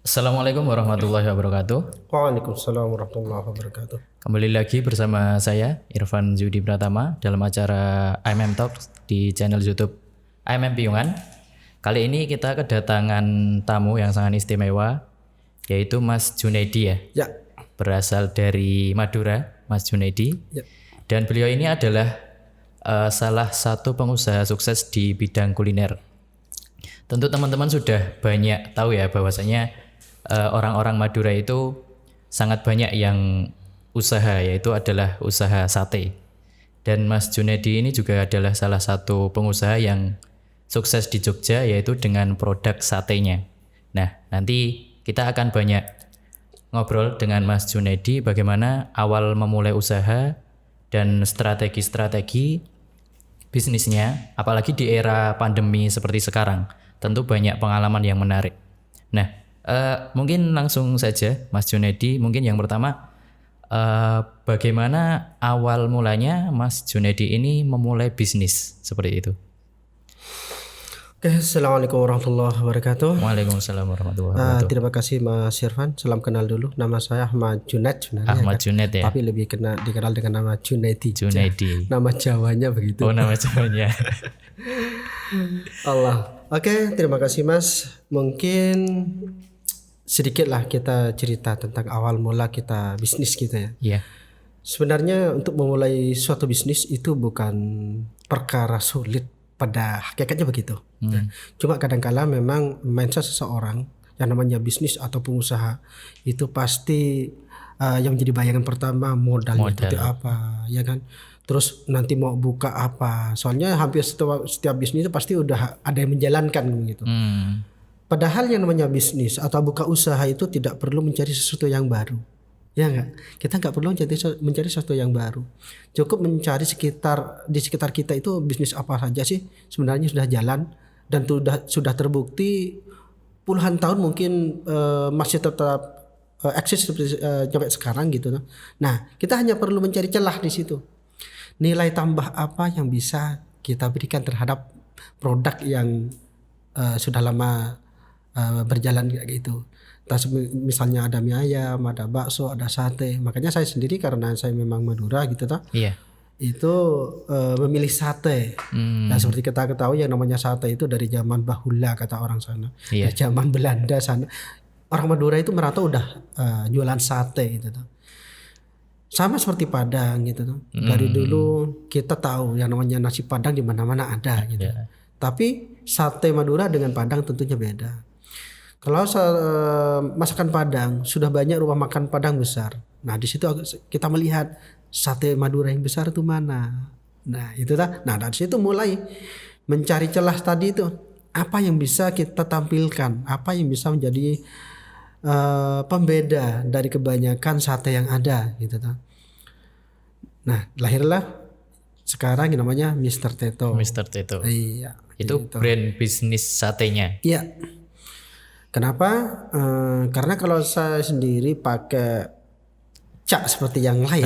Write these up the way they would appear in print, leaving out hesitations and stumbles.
Assalamualaikum warahmatullahi wabarakatuh. Waalaikumsalam warahmatullahi wabarakatuh. Kembali lagi bersama saya Irfan Zudi Pratama dalam acara IMM Talks di channel YouTube IMM Piungan. Kali ini kita kedatangan tamu yang sangat istimewa, yaitu Mas Junaidi ya. Ya. Berasal dari Madura, Mas Junaidi. Ya. Dan beliau ini adalah salah satu pengusaha sukses di bidang kuliner. Tentu teman-teman sudah banyak tahu ya bahwasanya orang-orang Madura itu sangat banyak yang usaha, yaitu adalah usaha sate. Dan Mas Junaidi ini juga adalah salah satu pengusaha yang sukses di Jogja, yaitu dengan produk satenya. Nah, nanti kita akan banyak ngobrol dengan Mas Junaidi bagaimana awal memulai usaha dan strategi-strategi bisnisnya, apalagi di era pandemi seperti sekarang. Tentu banyak pengalaman yang menarik. Nah, mungkin langsung saja Mas Junaidi, mungkin yang pertama bagaimana awal mulanya Mas Junaidi ini memulai bisnis seperti itu? Oke, Assalamualaikum warahmatullahi wabarakatuh. Waalaikumsalam warahmatullahi wabarakatuh. Terima kasih Mas Irfan. Salam kenal dulu. Nama saya Ahmad Junaid sebenarnya. Ahmad Junaid ya. Tapi lebih dikenal dengan nama Junaidi. Junaidi. Nama Jawanya begitu. Oh, nama Jawanya. Allah. Oke, terima kasih Mas. Mungkin sedikitlah kita cerita tentang awal mula kita bisnis kita ya. Iya. Sebenarnya untuk memulai suatu bisnis itu bukan perkara sulit pada hakikatnya begitu. Cuma kadang-kala memang mindset seseorang yang namanya bisnis atau pengusaha itu pasti yang menjadi bayangan pertama modalnya seperti apa, ya kan? Terus nanti mau buka apa? Soalnya hampir setiap bisnis itu pasti udah ada yang menjalankan gitu. Padahal yang namanya bisnis atau buka usaha itu tidak perlu mencari sesuatu yang baru. Ya enggak? Kita enggak perlu mencari sesuatu yang baru. Cukup mencari di sekitar kita itu bisnis apa saja sih sebenarnya sudah jalan dan sudah terbukti puluhan tahun mungkin masih tetap eksis seperti sampai sekarang gitu. Nah, kita hanya perlu mencari celah di situ. Nilai tambah apa yang bisa kita berikan terhadap produk yang sudah lama berjalan kayak gitu. Misalnya ada mie ayam, ada bakso, ada sate. Makanya saya sendiri karena saya memang Madura gitu toh. Iya. Itu memilih sate. Nah, seperti kita ketahui yang namanya sate itu dari zaman bahula kata orang sana. Iya. Dari zaman Belanda sana. Orang Madura itu merantau udah jualan sate gitu toh. Sama seperti Padang gitu tuh. Dari dulu kita tahu yang namanya nasi Padang di mana-mana ada gitu. Yeah. Tapi sate Madura dengan Padang tentunya beda. Kalau masakan Padang sudah banyak rumah makan Padang besar. Nah, di situ kita melihat sate Madura yang besar itu mana. Nah, itu dah. Nah, dari situ mulai mencari celah tadi itu. Apa yang bisa kita tampilkan? Apa yang bisa menjadi pembeda dari kebanyakan sate yang ada gitu kan. Nah, lahirlah sekarang yang namanya Mr. Teto. Mr. Teto. Iya. Itu gitu. brand bisnis satenya. Iya. Kenapa? Karena kalau saya sendiri pakai cak seperti yang lain,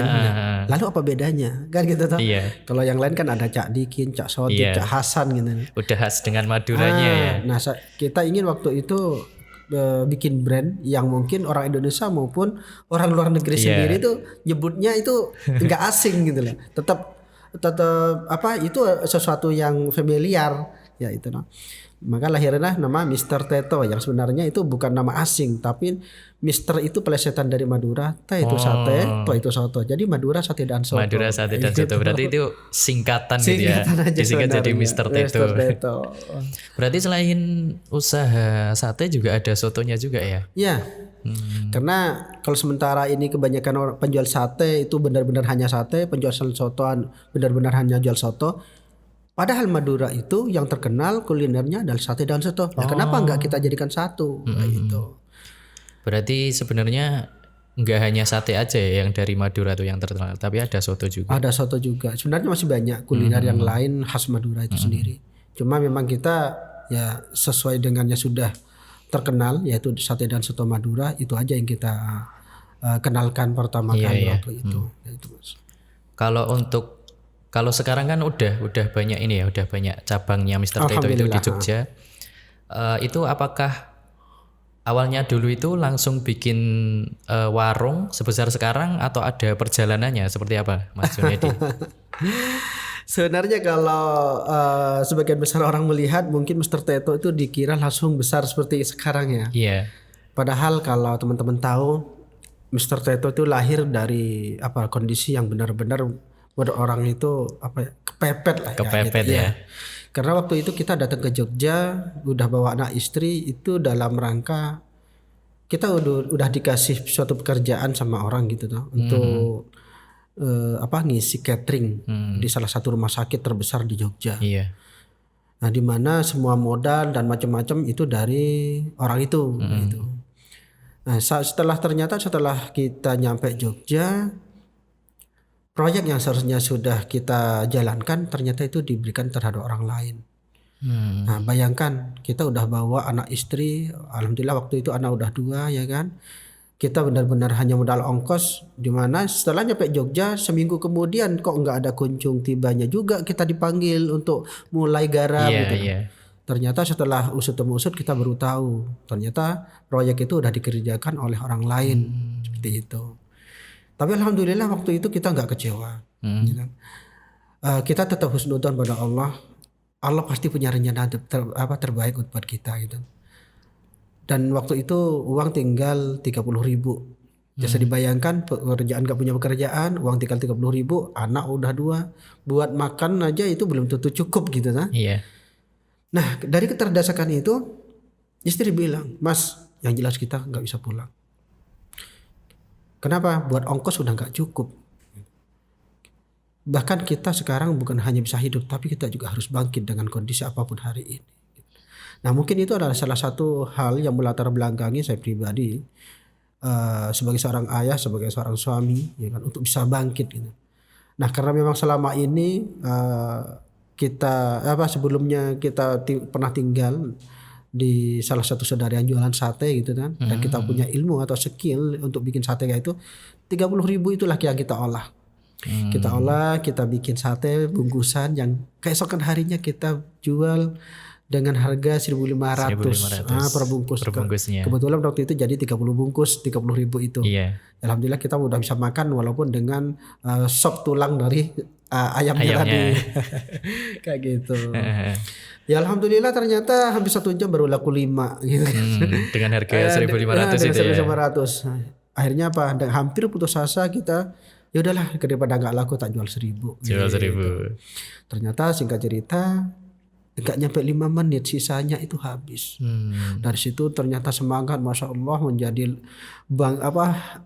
lalu apa bedanya? Kan gitu toh. Iya. Kalau yang lain kan ada cak Dikin, cak Sodik, cak Hasan gitu. Udah khas dengan Maduranya ya. Nah, kita ingin waktu itu bikin brand yang mungkin orang Indonesia maupun orang luar negeri sendiri itu nyebutnya itu enggak asing gitu loh. Tetap apa itu sesuatu yang familiar ya itu nah. Maka lahirlah nama Mr. Teto yang sebenarnya itu bukan nama asing tapi Mister itu pelesetan dari Madura, Te itu sate, To itu soto. Jadi Madura sate dan soto. Madura sate dan soto. Berarti itu singkatan gitu ya. Aja disingkat jadi Mr. Teto. Mr. Teto. Berarti selain usaha sate juga ada sotonya juga ya? Iya. Karena kalau sementara ini kebanyakan orang penjual sate itu benar-benar hanya sate, penjual sotoan benar-benar hanya jual soto. Padahal Madura itu yang terkenal kulinernya adalah sate dan soto. Nah, kenapa enggak kita jadikan satu? Gitu. Berarti sebenarnya enggak hanya sate aja ya yang dari Madura tuh yang terkenal, tapi ada soto juga. Ada soto juga. Sebenarnya masih banyak kuliner yang lain khas Madura itu sendiri. Cuma memang kita ya sesuai dengannya sudah terkenal yaitu sate dan soto Madura, itu aja yang kita kenalkan pertama kali waktu itu. Itu Mas. Kalau sekarang kan udah banyak ini ya, udah banyak cabangnya Mr. Teto itu di Jogja. Itu apakah awalnya dulu itu langsung bikin warung sebesar sekarang atau ada perjalanannya seperti apa Mas Junedi? Sebenarnya kalau sebagian besar orang melihat mungkin Mr. Teto itu dikira langsung besar seperti sekarang ya. Iya. Padahal kalau teman-teman tahu Mr. Teto itu lahir dari kondisi yang benar-benar buat orang itu kepepet lah Kepepet gitu, ya. Karena waktu itu kita datang ke Jogja udah bawa anak istri itu dalam rangka kita udah dikasih suatu pekerjaan sama orang gitu tuh untuk ngisi catering di salah satu rumah sakit terbesar di Jogja. Iya. Nah, di mana semua modal dan macam-macam itu dari orang itu gitu. Nah, setelah kita nyampe Jogja, proyek yang seharusnya sudah kita jalankan ternyata itu diberikan terhadap orang lain. Nah, bayangkan kita udah bawa anak istri, alhamdulillah waktu itu anak udah 2 ya kan. Kita benar-benar hanya modal ongkos, di mana setelah nyampe Jogja seminggu kemudian kok nggak ada kunjung tibanya juga kita dipanggil untuk mulai garap gitu. Iya. Ternyata setelah usut demi usut kita baru tahu ternyata proyek itu udah dikerjakan oleh orang lain seperti itu. Tapi alhamdulillah waktu itu kita nggak kecewa. Gitu. Kita tetap husnudzon pada Allah. Allah pasti punya rencana terbaik buat kita gitu. Dan waktu itu uang tinggal 30.000. Bisa dibayangkan pekerjaan gak punya pekerjaan, uang tinggal 30.000, anak udah 2, buat makan aja itu belum tentu cukup gitu nah. Iya. Nah dari keterdesakan itu istri bilang, Mas yang jelas kita gak bisa pulang. Kenapa? Buat ongkos udah gak cukup. Bahkan kita sekarang bukan hanya bisa hidup, tapi kita juga harus bangkit dengan kondisi apapun hari ini. Nah mungkin itu adalah salah satu hal yang melatar belakangi saya pribadi sebagai seorang ayah, sebagai seorang suami, ya kan, untuk bisa bangkit gitu. Nah karena memang selama ini kita sebelumnya kita pernah tinggal di salah satu saudara yang jualan sate gitu kan, dan kita punya ilmu atau skill untuk bikin sate kayak itu, 30.000 itulah yang kita olah. Kita olah, kita bikin sate bungkusan yang keesokan harinya kita jual dengan harga 1.500 per bungkus. Perbungkusnya. Kebetulan waktu itu jadi 30 bungkus 30.000 itu. Iya. Alhamdulillah kita udah bisa makan walaupun dengan sop tulang dari ayamnya tadi. Kayak gitu. Ya alhamdulillah ternyata hampir 1 jam baru laku 5 gitu. Dengan harga 1.500 itu ya. 1.500. Akhirnya hampir putus asa kita. Ya udahlah daripada nggak laku tak jual 1.000. Jual 1.000. Ternyata singkat cerita enggak nyampe 5 menit sisanya itu habis. Dari situ ternyata semangat Masya Allah menjadi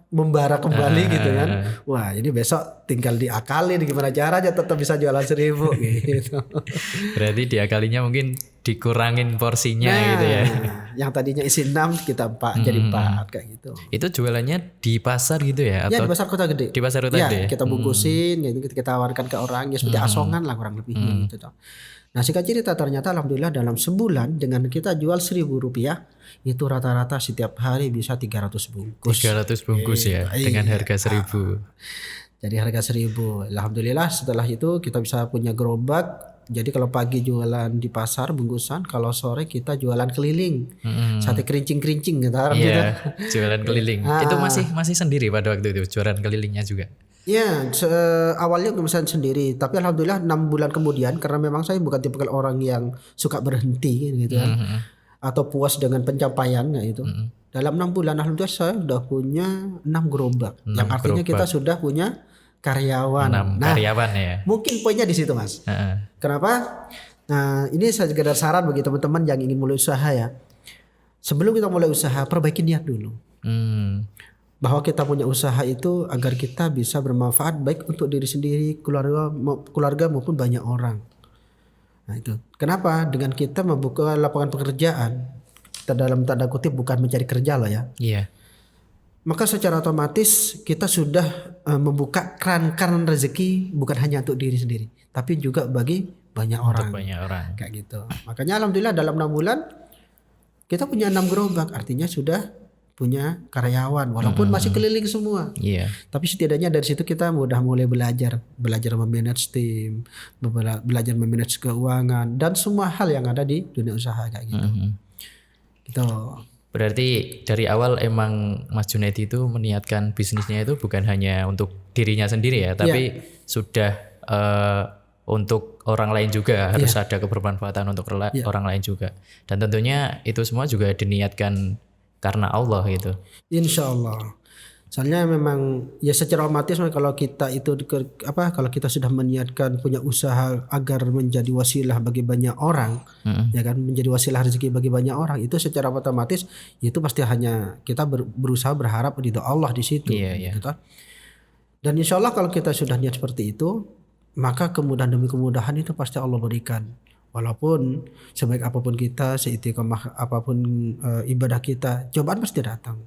membara kembali gitu kan. Wah ini besok tinggal diakalin gimana caranya tetap bisa jualan 1.000 gitu. Berarti diakalinya mungkin dikurangin porsinya gitu ya. Yang tadinya isi 6 kita 4 jadi 4 kayak gitu. Itu jualannya di pasar gitu ya? Ya Atau di pasar kota gede. Di pasar kota gede. Kita bungkusin gitu, kita tawarkan ke orang ya seperti asongan lah kurang lebih gitu toh. Nah singkat cerita ternyata alhamdulillah dalam sebulan dengan kita jual 1.000 rupiah itu rata-rata setiap hari bisa 300 bungkus. 300 bungkus ya dengan harga 1.000. Jadi harga 1.000. Alhamdulillah setelah itu kita bisa punya gerobak. Jadi kalau pagi jualan di pasar bungkusan, kalau sore kita jualan keliling. Sate kerincing-kerincing gitu. Iya, jualan keliling. Itu masih sendiri pada waktu itu jualan kelilingnya juga. Ya, awalnya pemesan sendiri, tapi alhamdulillah 6 bulan kemudian karena memang saya bukan tipe orang yang suka berhenti gitu kan. Atau puas dengan pencapaiannya itu. Dalam 6 bulan alhamdulillah saya sudah punya 6 gerobak. Yang artinya kita sudah punya karyawan. 6 karyawan ya. Mungkin poinnya di situ, Mas. Kenapa? Nah, ini sekedar saran bagi teman-teman yang ingin mulai usaha ya. Sebelum kita mulai usaha, perbaiki niat dulu. Bahwa kita punya usaha itu agar kita bisa bermanfaat baik untuk diri sendiri, keluarga maupun banyak orang. Nah itu. Kenapa? Dengan kita membuka lapangan pekerjaan, kita dalam tanda kutip bukan mencari kerja loh ya. Iya. Maka secara otomatis kita sudah membuka keran rezeki bukan hanya untuk diri sendiri, tapi juga bagi banyak orang. Banyak orang. Kayak gitu. Makanya alhamdulillah dalam 6 bulan kita punya 6 gerobak, artinya sudah punya karyawan walaupun masih keliling semua. Iya. Tapi setidaknya dari situ kita udah mulai belajar memanage tim, belajar memanage keuangan dan semua hal yang ada di dunia usaha kayak gitu. Gitu. Berarti dari awal emang Mas Junaidi itu meniatkan bisnisnya itu bukan hanya untuk dirinya sendiri ya, tapi sudah untuk orang lain juga, harus ada kebermanfaatan untuk orang lain juga. Dan tentunya itu semua juga diniatkan karena Allah gitu. Insya Allah. Soalnya memang ya secara otomatis kalau kita itu kalau kita sudah meniatkan punya usaha agar menjadi wasilah bagi banyak orang, ya kan, menjadi wasilah rezeki bagi banyak orang, itu secara otomatis itu pasti hanya kita berusaha berharap ridho Allah di situ. Gitu. Dan insya Allah kalau kita sudah niat seperti itu, maka kemudahan demi kemudahan itu pasti Allah berikan. Walaupun sebaik apapun kita, seistiqomah apapun ibadah kita, cobaan pasti datang.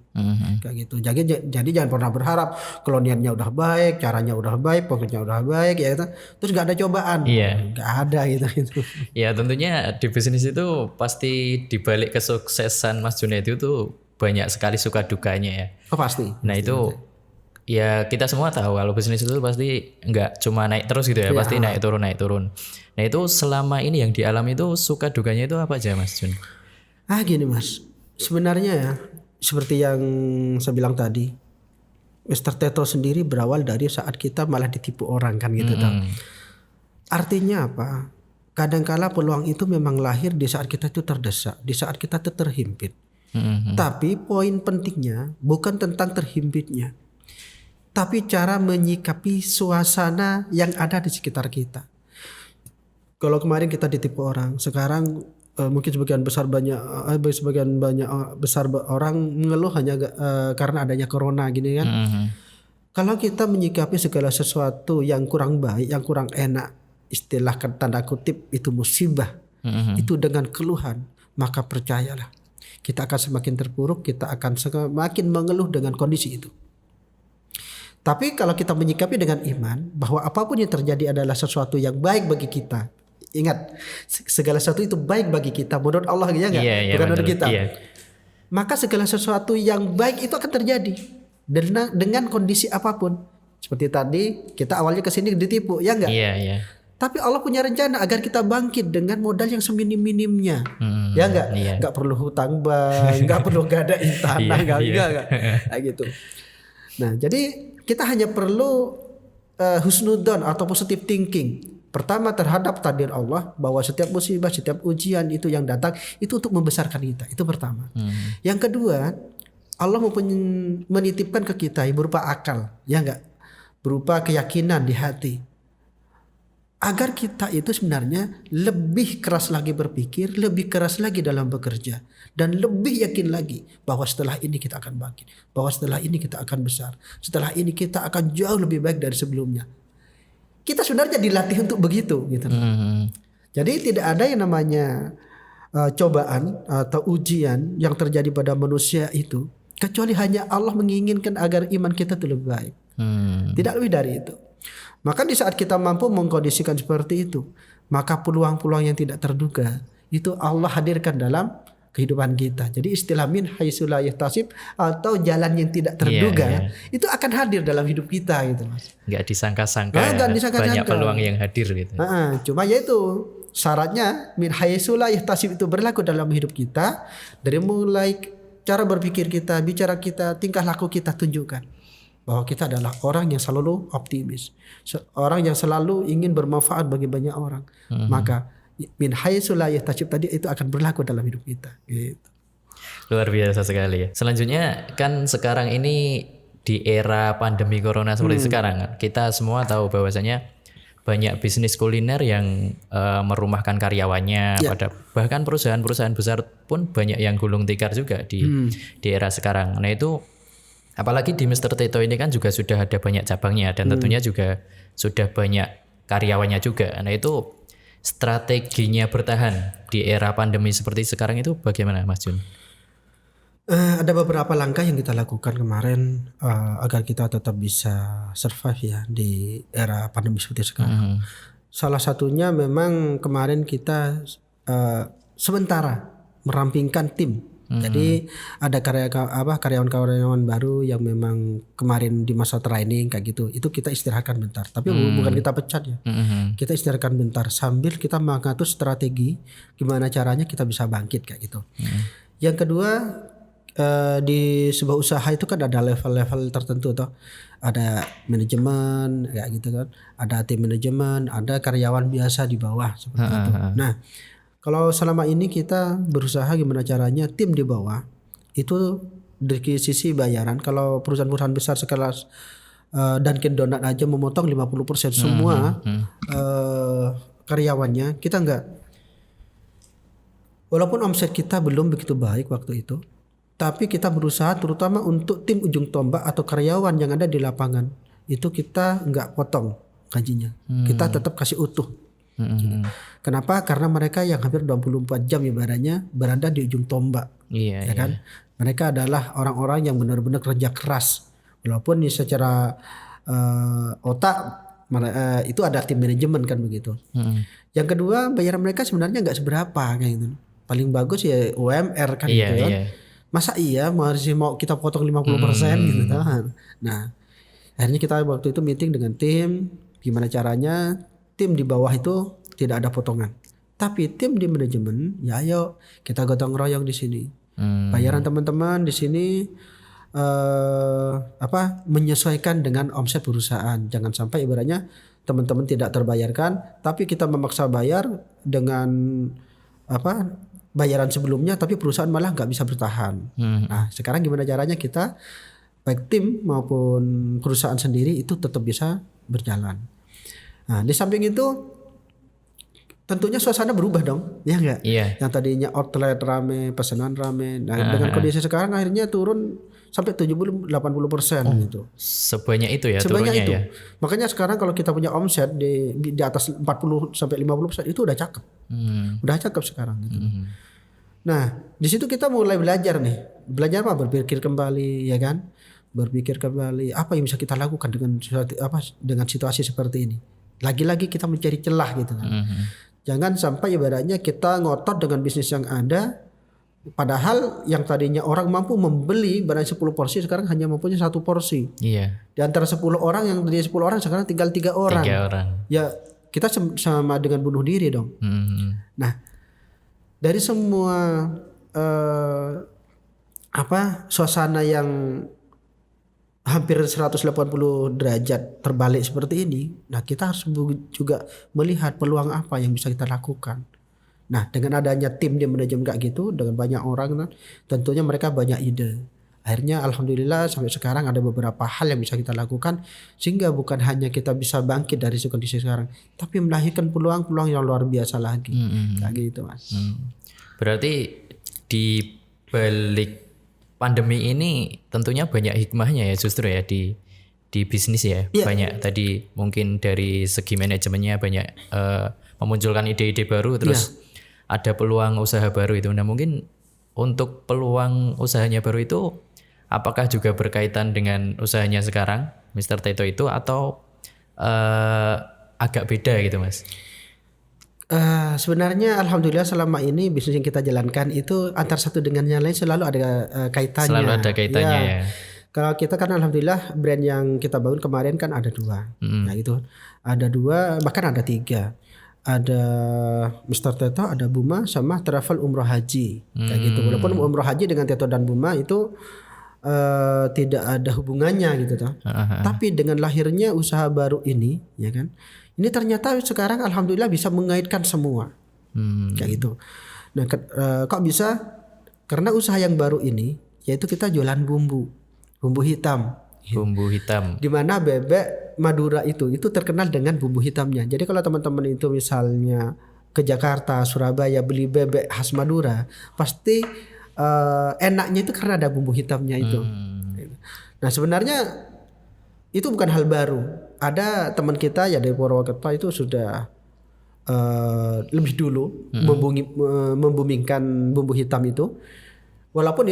Kayak gitu. Jadi jangan pernah berharap kalau niatnya udah baik, caranya udah baik, pokoknya udah baik, ya gitu. Terus nggak ada cobaan, nggak ada gitu. Ya tentunya di bisnis itu pasti dibalik kesuksesan Mas Junaidi itu banyak sekali suka dukanya ya. Oh pasti. Nah itu ya kita semua tahu kalau bisnis itu pasti nggak cuma naik terus gitu ya, pasti naik turun. Nah itu selama ini yang dialami itu suka dukanya itu apa aja Mas Jun? Gini Mas, sebenarnya ya seperti yang saya bilang tadi, Mr. Teto sendiri berawal dari saat kita malah ditipu orang kan gitu. Artinya apa? Kadangkala peluang itu memang lahir di saat kita itu terdesak, di saat kita itu terhimpit. Tapi poin pentingnya bukan tentang terhimpitnya, tapi cara menyikapi suasana yang ada di sekitar kita. Kalau kemarin kita ditipu orang, sekarang mungkin sebagian besar orang mengeluh hanya karena adanya corona gini kan. Kalau kita menyikapi segala sesuatu yang kurang baik, yang kurang enak, istilah tanda kutip itu musibah, itu dengan keluhan, maka percayalah kita akan semakin terpuruk, kita akan semakin mengeluh dengan kondisi itu. Tapi kalau kita menyikapi dengan iman bahwa apapun yang terjadi adalah sesuatu yang baik bagi kita. Ingat, segala sesuatu itu baik bagi kita menurut Allah ya enggak? Bukan menurut kita. Maka segala sesuatu yang baik itu akan terjadi dengan kondisi apapun. Seperti tadi kita awalnya ke sini ditipu, ya enggak? Tapi Allah punya rencana agar kita bangkit dengan modal yang seminim-minimnya. Ya enggak? Enggak perlu hutang bank, enggak perlu gadain tanah, enggak. Kayak gitu. Nah, jadi kita hanya perlu husnudzon atau positive thinking. Pertama terhadap takdir Allah, bahwa setiap musibah, setiap ujian itu yang datang itu untuk membesarkan kita. Itu pertama. Yang kedua, Allah menitipkan ke kita berupa akal, ya enggak? Berupa keyakinan di hati. Agar kita itu sebenarnya lebih keras lagi berpikir, lebih keras lagi dalam bekerja, dan lebih yakin lagi bahwa setelah ini kita akan bangkit, bahwa setelah ini kita akan besar, setelah ini kita akan jauh lebih baik dari sebelumnya. Kita sebenarnya dilatih untuk begitu gitu. Jadi tidak ada yang namanya cobaan atau ujian yang terjadi pada manusia itu kecuali hanya Allah menginginkan agar iman kita itu lebih baik. Tidak lebih dari itu. Maka di saat kita mampu mengkondisikan seperti itu, maka peluang-peluang yang tidak terduga itu Allah hadirkan dalam kehidupan kita. Jadi istilah min haitsu la yahtasib atau jalan yang tidak terduga itu akan hadir dalam hidup kita gitu Mas. Enggak disangka-sangka. Banyak peluang yang hadir gitu. Cuma yaitu syaratnya min haitsu la yahtasib itu berlaku dalam hidup kita, dari mulai cara berpikir kita, bicara kita, tingkah laku kita tunjukkan bahwa kita adalah orang yang selalu optimis, orang yang selalu ingin bermanfaat bagi banyak orang. Maka min haitsu la yahtasib tadi itu akan berlaku dalam hidup kita gitu. Luar biasa sekali ya. Selanjutnya kan sekarang ini di era pandemi corona seperti sekarang, kita semua tahu bahwasanya banyak bisnis kuliner yang merumahkan karyawannya, bahkan perusahaan-perusahaan besar pun banyak yang gulung tikar juga di era sekarang. Nah itu apalagi di Mr. Teto ini kan juga sudah ada banyak cabangnya dan tentunya juga sudah banyak karyawannya juga. Nah itu strateginya bertahan di era pandemi seperti sekarang itu bagaimana Mas Jun? Ada beberapa langkah yang kita lakukan kemarin agar kita tetap bisa survive ya di era pandemi seperti sekarang. Salah satunya memang kemarin kita sementara merampingkan tim. Jadi ada karyawan-karyawan baru yang memang kemarin di masa training kayak gitu. Itu kita istirahatkan bentar. Tapi bukan kita pecat ya. Kita istirahatkan bentar sambil kita mengatur strategi gimana caranya kita bisa bangkit kayak gitu. Yang kedua, di sebuah usaha itu kan ada level-level tertentu toh. Ada manajemen kayak gitu kan. Ada tim manajemen, ada karyawan biasa di bawah seperti itu. Nah, kalau selama ini kita berusaha gimana caranya tim di bawah itu dari sisi bayaran, kalau perusahaan-perusahaan besar sekelas Dunkin Donut aja memotong 50% semua karyawannya, kita enggak. Walaupun omset kita belum begitu baik waktu itu, tapi kita berusaha terutama untuk tim ujung tombak atau karyawan yang ada di lapangan, itu kita enggak potong gajinya. Kita tetap kasih utuh. Kenapa? Karena mereka yang hampir 24 jam ibaratnya berada di ujung tombak. Iya, Ya kan? Mereka adalah orang-orang yang benar-benar kerja keras. Walaupun secara otak itu ada tim manajemen kan begitu. Yang kedua, bayaran mereka sebenarnya nggak seberapa kayak gitu. Paling bagus ya UMR kan gitu kan. Masa iya masih mau kita potong 50% gitu kan. Nah, akhirnya kita waktu itu meeting dengan tim, gimana caranya tim di bawah itu tidak ada potongan. Tapi tim di manajemen, ya ayo kita gotong royong di sini. Bayaran teman-teman di sini menyesuaikan dengan omset perusahaan. Jangan sampai ibaratnya teman-teman tidak terbayarkan, tapi kita memaksa bayar dengan bayaran sebelumnya, tapi perusahaan malah nggak bisa bertahan. Nah, sekarang gimana caranya kita baik tim maupun perusahaan sendiri itu tetap bisa berjalan. Nah, di samping itu tentunya suasana berubah dong, ya enggak? Iya. Yang tadinya outlet rame, pesanan rame. Nah, dengan kondisi sekarang akhirnya turun sampai 70-80% gitu. Sebanyak itu ya Sebanyak turunnya itu. ya. Makanya sekarang kalau kita punya omset di atas 40 sampai 50% itu udah cakep. Udah cakep sekarang gitu. Nah, di situ kita mulai belajar nih. Belajar apa? Berpikir kembali, ya kan? Berpikir kembali apa yang bisa kita lakukan dengan situasi seperti ini. Lagi-lagi kita mencari celah gitu kan. Jangan sampai ibaratnya kita ngotot dengan bisnis yang ada, padahal yang tadinya orang mampu membeli barang 10 porsi sekarang hanya mempunyai 1 porsi. Iya. Di antara 10 orang yang tadinya 10 orang sekarang tinggal 3 orang. 3 orang. Ya kita sama dengan bunuh diri dong. Nah, dari semua suasana yang hampir 180 derajat terbalik seperti ini, nah kita harus juga melihat peluang apa yang bisa kita lakukan. Nah, dengan adanya tim di manajemen kayak gitu, dengan banyak orang, tentunya mereka banyak ide. Akhirnya alhamdulillah sampai sekarang ada beberapa hal yang bisa kita lakukan, sehingga bukan hanya kita bisa bangkit dari kondisi sekarang, tapi melahirkan peluang-peluang yang luar biasa lagi. Kayak gitu, Mas. Berarti di balik pandemi ini tentunya banyak hikmahnya ya justru ya di bisnis ya. Banyak tadi mungkin dari segi manajemennya banyak memunculkan ide-ide baru, terus ada peluang usaha baru itu. Nah, mungkin untuk peluang usahanya baru itu apakah juga berkaitan dengan usahanya sekarang Mr. Teto itu atau agak beda gitu, Mas? Sebenarnya alhamdulillah selama ini bisnis yang kita jalankan itu antar satu dengan yang lain selalu ada kaitannya. Selalu ada kaitannya ya. Kalau kita kan alhamdulillah brand yang kita bangun kemarin kan ada 2. Nah gitu. Ada 2 bahkan ada 3. Ada Mr. Teto, ada Buma sama Travel Umroh Haji. Kayak gitu. Walaupun Umroh Haji dengan Teto dan Buma itu tidak ada hubungannya gitu toh. Tapi dengan lahirnya usaha baru ini, ya kan? Ini ternyata sekarang alhamdulillah bisa mengaitkan semua. Kayak gitu. Nah, kok bisa? Karena usaha yang baru ini yaitu kita jualan bumbu hitam. Bumbu hitam. Di mana bebek Madura itu terkenal dengan bumbu hitamnya. Jadi kalau teman-teman itu misalnya ke Jakarta, Surabaya beli bebek khas Madura, pasti enaknya itu karena ada bumbu hitamnya itu. Nah, sebenarnya itu bukan hal baru. Ada teman kita ya dari Purwokerto itu sudah lebih dulu membumingkan bumbu hitam itu. Walaupun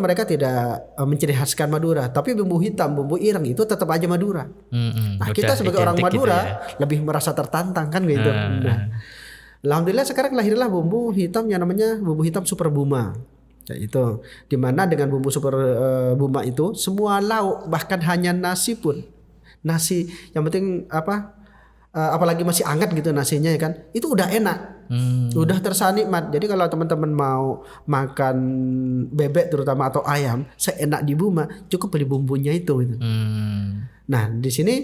mereka tidak menciri khaskan Madura, tapi bumbu hitam, bumbu ireng itu tetap aja Madura. Nah, kita sebagai orang Madura gitu ya, lebih merasa tertantang kan gitu. Nah, alhamdulillah sekarang lahirlah bumbu hitam yang namanya bumbu hitam Super Buma. Ya, itu dimana dengan bumbu Super Buma itu semua lauk, bahkan hanya nasi pun, nasi yang penting apalagi masih hangat gitu nasinya ya kan, itu udah enak. Udah terasa nikmat. Jadi kalau teman-teman mau makan bebek terutama atau ayam seenak di rumah, cukup beli bumbunya itu. Nah di sini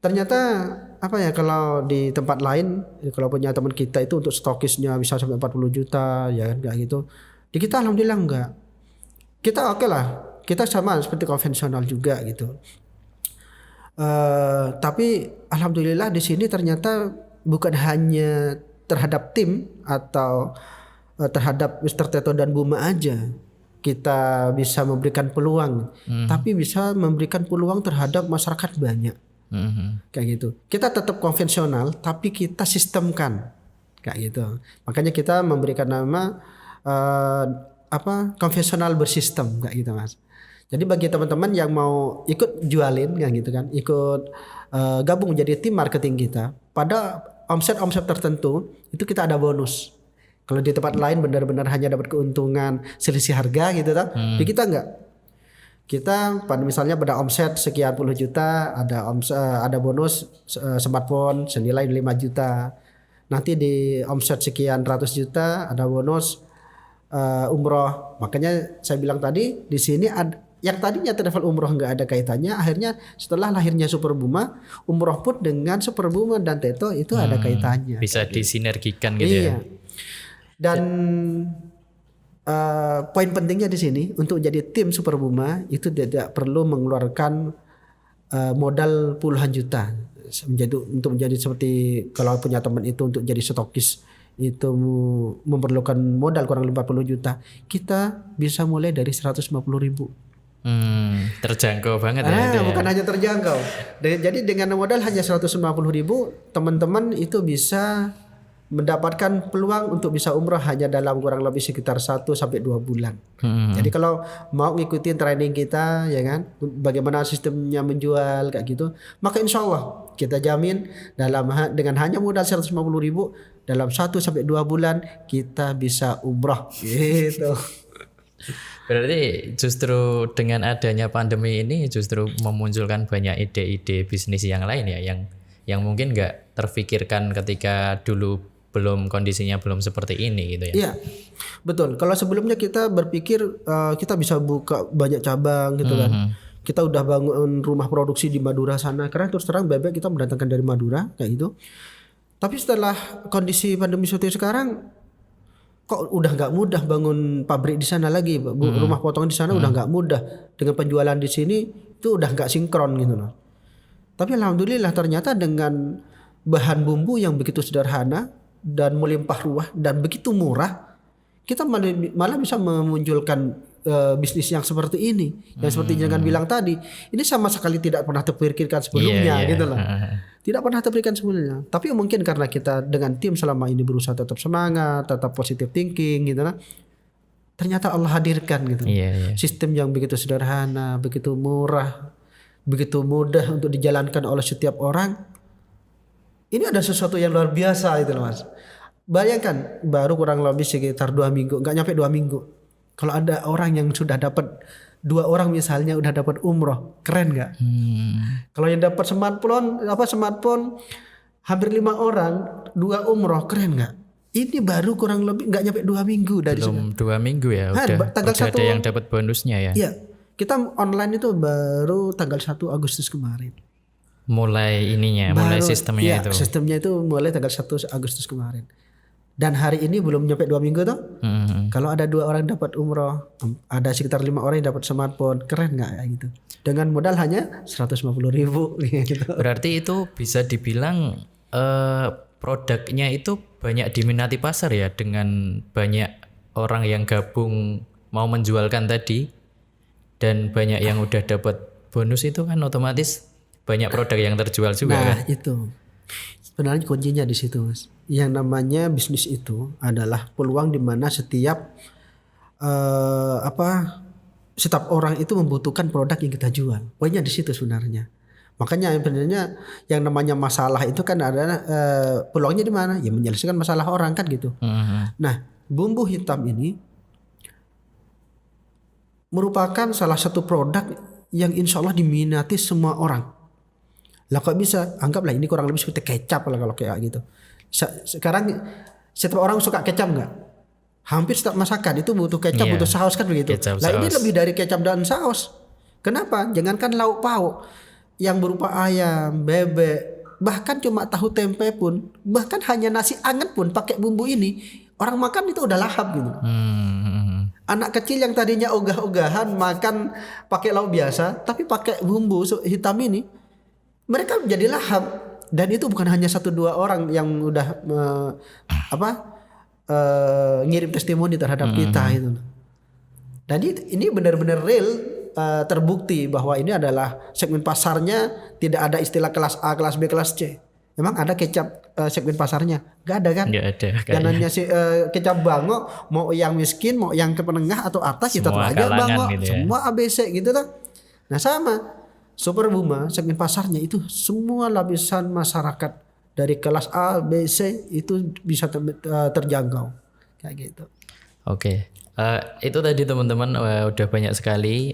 ternyata apa ya, kalau di tempat lain kalau punya teman kita itu untuk stokisnya bisa sampai 40 juta ya kan, kayak gitu. Di kita alhamdulillah enggak. Kita oke lah, kita sama seperti konvensional juga gitu. Tapi alhamdulillah di sini ternyata bukan hanya terhadap tim atau terhadap Mr. Teto dan Buma aja kita bisa memberikan peluang, tapi bisa memberikan peluang terhadap masyarakat banyak. Kayak gitu. Kita tetap konvensional tapi kita sistemkan kayak gitu. Makanya kita memberikan nama konvensional bersistem kayak gitu Mas. Jadi bagi teman-teman yang mau ikut jualin kayak gitu kan, ikut gabung menjadi tim marketing kita, pada omset tertentu itu kita ada bonus. Kalau di tempat lain benar-benar hanya dapat keuntungan selisih harga gitu kan. Di kita enggak. Kita pada misalnya pada omset sekian puluh juta ada bonus smartphone senilai 5 juta. Nanti di omset sekian ratus juta ada bonus umroh. Makanya saya bilang tadi di sini yang tadinya travel umroh nggak ada kaitannya, akhirnya setelah lahirnya Super Buma, umroh pun dengan Super Buma dan Teto itu ada kaitannya. Bisa disinergikan gitu ya. Dan poin pentingnya di sini untuk jadi tim Super Buma itu tidak perlu mengeluarkan modal puluhan juta untuk menjadi seperti kalau punya teman itu untuk jadi stokis itu memerlukan modal kurang 50 juta. Kita bisa mulai dari 150.000. Terjangkau banget ya. Bukan hanya terjangkau. Jadi dengan modal hanya 150.000 teman-teman itu bisa mendapatkan peluang untuk bisa umroh hanya dalam kurang lebih sekitar 1-2 bulan. Jadi kalau mau ngikutin training kita ya kan, bagaimana sistemnya menjual kayak gitu, maka insya Allah kita jamin dengan hanya modal 150.000 dalam 1-2 bulan kita bisa umroh gitu. Berarti justru dengan adanya pandemi ini justru memunculkan banyak ide-ide bisnis yang lain ya, yang mungkin nggak terfikirkan ketika dulu kondisinya belum seperti ini gitu ya. Iya, betul. Kalau sebelumnya kita berpikir kita bisa buka banyak cabang gitu kan. Kita udah bangun rumah produksi di Madura sana. Karena terus terang bebek kita mendatangkan dari Madura kayak gitu. Tapi setelah kondisi pandemi seperti sekarang, kok udah nggak mudah bangun pabrik di sana lagi, rumah potongan di sana udah nggak mudah. Dengan penjualan di sini itu udah nggak sinkron gitu loh. Tapi alhamdulillah ternyata dengan bahan bumbu yang begitu sederhana dan melimpah ruah dan begitu murah, kita malah bisa memunculkan bisnis yang seperti ini. Yang seperti jangan bilang tadi, ini sama sekali tidak pernah terpikirkan sebelumnya gitu loh. Tidak pernah terpikirkan sebelumnya. Tapi mungkin karena kita dengan tim selama ini berusaha tetap semangat, tetap positive thinking gitu lah. Ternyata Allah hadirkan gitu. Sistem yang begitu sederhana, begitu murah, begitu mudah untuk dijalankan oleh setiap orang. Ini ada sesuatu yang luar biasa itu loh Mas. Bayangkan baru kurang lebih sekitar 2 minggu, nggak nyampe 2 minggu. Kalau ada orang yang sudah dapat 2 orang misalnya udah dapat umroh, keren nggak? Kalau yang dapat smartphone hampir 5 orang 2 umroh, keren nggak? Ini baru kurang lebih nggak nyampe 2 minggu dari belum 2 minggu ya. Udah ada yang dapat bonusnya ya. Iya, kita online itu baru tanggal 1 Agustus kemarin. Mulai sistemnya itu. Sistemnya itu mulai tanggal 1 Agustus kemarin. Dan hari ini belum nyampe 2 minggu tuh. Kalau ada 2 orang dapat umroh, ada sekitar 5 orang yang dapat smartphone, keren nggak ya gitu. Dengan modal hanya 150.000 gitu. Berarti itu bisa dibilang produknya itu banyak diminati pasar ya, dengan banyak orang yang gabung mau menjualkan tadi dan banyak yang udah dapat bonus, itu kan otomatis banyak produk yang terjual juga kan. Nah itu sebenarnya kuncinya di situ Mas. Yang namanya bisnis itu adalah peluang di mana setiap orang itu membutuhkan produk yang kita jual. Poinnya di situ sebenarnya. Makanya sebenarnya yang namanya masalah itu kan adalah peluangnya di mana? Ya menyelesaikan masalah orang kan gitu. Nah, bumbu hitam ini merupakan salah satu produk yang insya Allah diminati semua orang. Lah kok bisa? Anggaplah ini kurang lebih seperti kecap lah kalau kayak gitu. Sekarang setiap orang suka kecap nggak? Hampir setiap masakan itu butuh kecap, butuh saus kan begitu. Kecap, Lah ini saus. lebih dari kecap dan saus. Kenapa? Jangankan lauk pauk yang berupa ayam, bebek, bahkan cuma tahu tempe pun, bahkan hanya nasi anget pun pakai bumbu ini, orang makan itu udah lahap gitu. Anak kecil yang tadinya ogah-ogahan makan pakai lauk biasa, tapi pakai bumbu hitam ini, mereka jadi lahap. Dan itu bukan hanya 1-2 orang yang udah ngirim testimoni terhadap kita itu. Dan ini benar-benar real, terbukti bahwa ini adalah segmen pasarnya tidak ada istilah kelas A, kelas B, kelas C. Memang ada kecap segmen pasarnya? Gak ada kan? Gak ada. Dan hanya kecap bango, mau yang miskin, mau yang ke penengah atau atas, kita Semua aja bango, gitu ya. semua ABC gitu kan. Nah sama, Super Buma segmen pasarnya itu semua lapisan masyarakat dari kelas A, B, C itu bisa terjangkau kayak gitu. Oke. Itu tadi teman-teman udah banyak sekali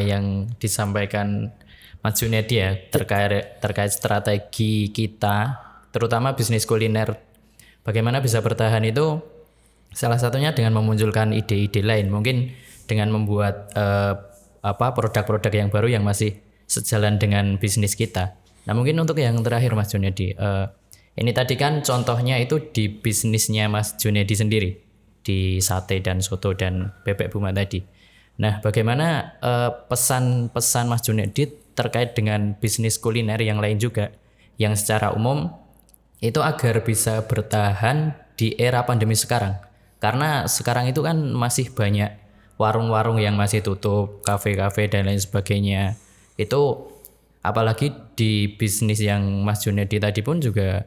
yang disampaikan Mas Junedi ya terkait strategi kita, terutama bisnis kuliner. Bagaimana bisa bertahan itu salah satunya dengan memunculkan ide-ide lain, mungkin dengan membuat produk-produk yang baru yang masih sejalan dengan bisnis kita. Nah mungkin untuk yang terakhir Mas Junedi, ini tadi kan contohnya itu di bisnisnya Mas Junedi sendiri, di sate dan soto dan bebek Buma tadi. Nah bagaimana pesan-pesan Mas Junedi terkait dengan bisnis kuliner yang lain juga, yang secara umum itu agar bisa bertahan di era pandemi sekarang? Karena sekarang itu kan masih banyak warung-warung yang masih tutup, kafe-kafe dan lain sebagainya. Itu apalagi di bisnis yang Mas Junedi tadi pun juga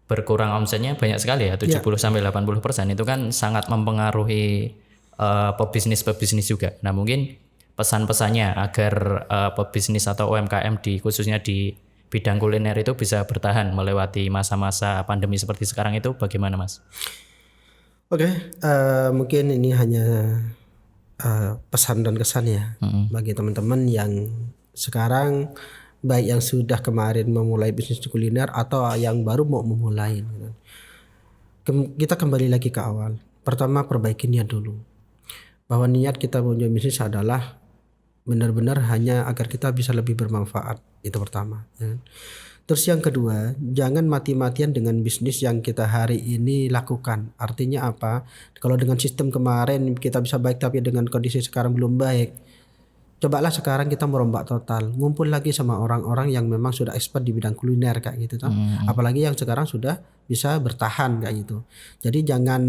berkurang omsetnya banyak sekali ya, 70-80%. Itu kan sangat mempengaruhi pebisnis juga. Nah mungkin pesan-pesannya agar pebisnis atau UMKM khususnya di bidang kuliner itu bisa bertahan melewati masa-masa pandemi seperti sekarang itu bagaimana Mas? Oke, mungkin ini hanya pesan dan kesan ya bagi teman-teman yang sekarang, baik yang sudah kemarin memulai bisnis kuliner atau yang baru mau memulai. Kita kembali lagi ke awal. Pertama, perbaiki niat dulu. Bahwa niat kita punya bisnis adalah benar-benar hanya agar kita bisa lebih bermanfaat. Itu pertama. Terus yang kedua, jangan mati-matian dengan bisnis yang kita hari ini lakukan. Artinya apa? Kalau dengan sistem kemarin kita bisa baik, tapi dengan kondisi sekarang belum baik, cobalah sekarang kita merombak total, ngumpul lagi sama orang-orang yang memang sudah expert di bidang kuliner kayak gitu kan. Apalagi yang sekarang sudah bisa bertahan kayak gitu. Jadi jangan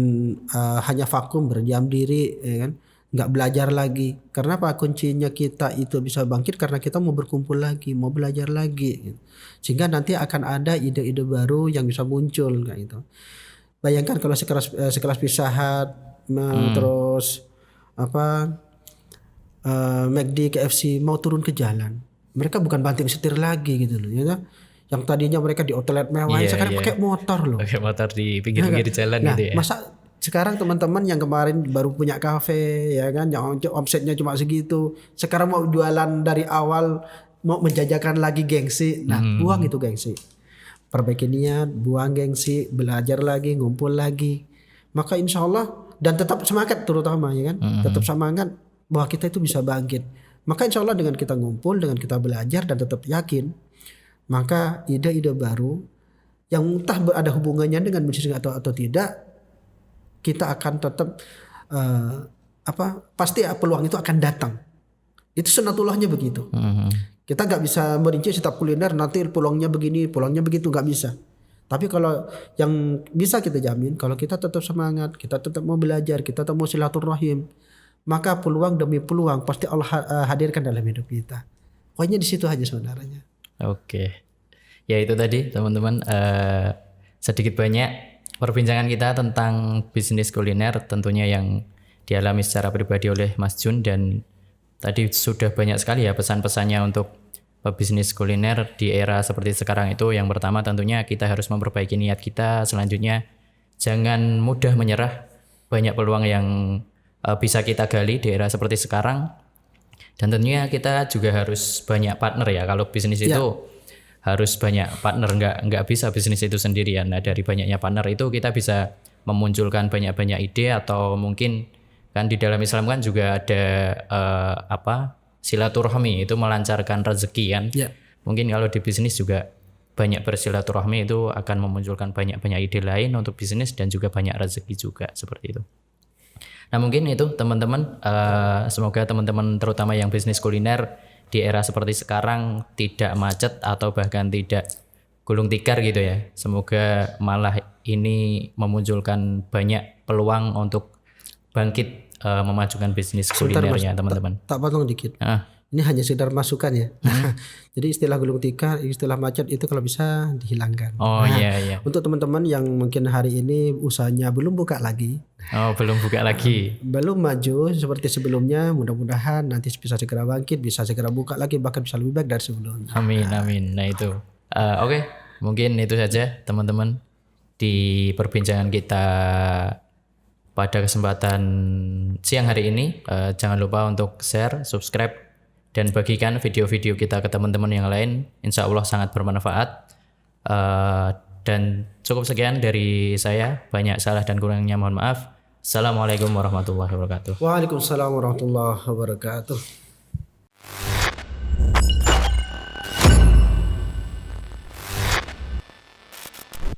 hanya vakum berdiam diri, ya kan? Nggak belajar lagi. Karena apa? Kuncinya kita itu bisa bangkit karena kita mau berkumpul lagi, mau belajar lagi, gitu. Sehingga nanti akan ada ide-ide baru yang bisa muncul kayak gitu. Bayangkan kalau sekelas Pizza Hut, terus McD, KFC mau turun ke jalan, mereka bukan banting setir lagi gitu loh, ya. Yang tadinya mereka di outlet mewah, sekarang pakai motor loh. Pakai motor di pinggir-pinggir jalan gitu ya. Masa sekarang teman-teman yang kemarin baru punya kafe, ya kan, yang omsetnya cuma segitu, sekarang mau jualan dari awal, mau menjajakan lagi gengsi. Nah, buang itu gengsi. Perbaiki niat, buang gengsi, belajar lagi, ngumpul lagi. Maka insya Allah, dan tetap semangat terutama, ya kan, tetap semangat bahwa kita itu bisa bangkit. Maka insya Allah dengan kita ngumpul, dengan kita belajar dan tetap yakin, maka ide-ide baru yang entah ada hubungannya dengan bisnis atau tidak, kita akan tetap pasti peluang itu akan datang. Itu sunatullahnya begitu. Kita nggak bisa merinci setiap kuliner nanti peluangnya begini, peluangnya begitu, nggak bisa. Tapi kalau yang bisa kita jamin, kalau kita tetap semangat, kita tetap mau belajar, kita tetap mau silaturahim, maka peluang demi peluang pasti Allah hadirkan dalam hidup kita. Pokoknya di situ aja sebenarnya. Oke, ya itu tadi teman-teman, sedikit banyak perbincangan kita tentang bisnis kuliner tentunya yang dialami secara pribadi oleh Mas Jun, dan tadi sudah banyak sekali ya pesan-pesannya untuk bisnis kuliner di era seperti sekarang itu. Yang pertama tentunya kita harus memperbaiki niat kita, selanjutnya jangan mudah menyerah, banyak peluang yang bisa kita gali di era seperti sekarang, dan tentunya kita juga harus banyak partner ya kalau bisnis itu. harus banyak partner, nggak bisa bisnis itu sendirian. Nah dari banyaknya partner itu kita bisa memunculkan banyak ide, atau mungkin kan di dalam Islam kan juga ada silaturahmi, itu melancarkan rezeki kan. Ya. Mungkin kalau di bisnis juga banyak bersilaturahmi itu akan memunculkan banyak ide lain untuk bisnis dan juga banyak rezeki juga seperti itu. Nah mungkin itu teman-teman, semoga teman-teman terutama yang bisnis kuliner di era seperti sekarang tidak macet atau bahkan tidak gulung tikar gitu ya. Semoga malah ini memunculkan banyak peluang untuk bangkit memajukan bisnis kulinernya teman-teman. Tak potong dikit. Ini hanya sekedar masukan ya. Jadi istilah gulung tikar, istilah macet itu kalau bisa dihilangkan. Oh iya. Untuk teman-teman yang mungkin hari ini usahanya belum buka lagi, belum buka lagi, belum maju seperti sebelumnya, mudah-mudahan nanti bisa segera bangkit, bisa segera buka lagi, bahkan bisa lebih baik dari sebelumnya. Amin. Nah itu oke, mungkin itu saja teman-teman di perbincangan kita pada kesempatan siang hari ini. Jangan lupa untuk share, subscribe, dan bagikan video-video kita ke teman-teman yang lain. Insya Allah sangat bermanfaat. Dan cukup sekian dari saya. Banyak salah dan kurangnya mohon maaf. Assalamualaikum warahmatullahi wabarakatuh. Waalaikumsalam warahmatullahi wabarakatuh.